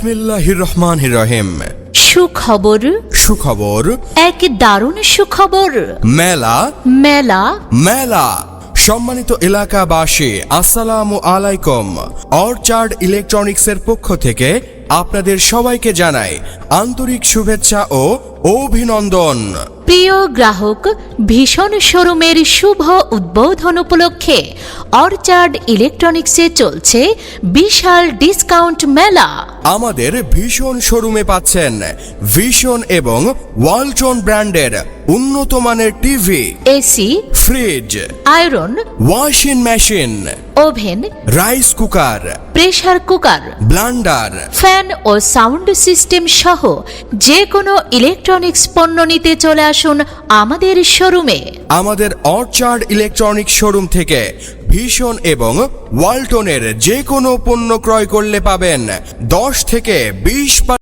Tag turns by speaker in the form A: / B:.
A: বিসমিল্লাহির রহমানির রহিম।
B: সুখবর
A: সুখবর,
B: এক দারুণ সুখবর।
A: মেলা
B: মেলা
A: মেলা। সম্মানিত এলাকাবাসী, আসসালামু আলাইকুম। অর্চার্ড ইলেকট্রনিক্সের পক্ষ থেকে আপনাদের সবাইকে জানাই আন্তরিক শুভেচ্ছা ও অভিনন্দন।
B: প্রিয় গ্রাহক, ভীষণ শোরুমের শুভ উদ্বোধন উপলক্ষে অর্চার্ড ইলেকট্রনিক্সে চলছে বিশাল ডিসকাউন্ট মেলা।
A: আমাদের ভীষণ শোরুমে পাচ্ছেন ভিশন এবং ওয়ালটন ব্র্যান্ডের উন্নত মানের TV,
B: AC,
A: fridge,
B: iron,
A: washing machine,
B: oven,
A: rice cooker,
B: pressure cooker,
A: blender,
B: fan ও সাউন্ড সিস্টেম সহ যে কোনো ইলেকট্রনিক্স পণ্য নিতে চলে আসুন আমাদের শোরুমে।
A: আমাদের অর্চার্ড ইলেকট্রনিক্স শোরুম থেকে ভিশন এবং ওয়ালটনের যে কোনো পণ্য ক্রয় করলে পাবেন 10 থেকে 20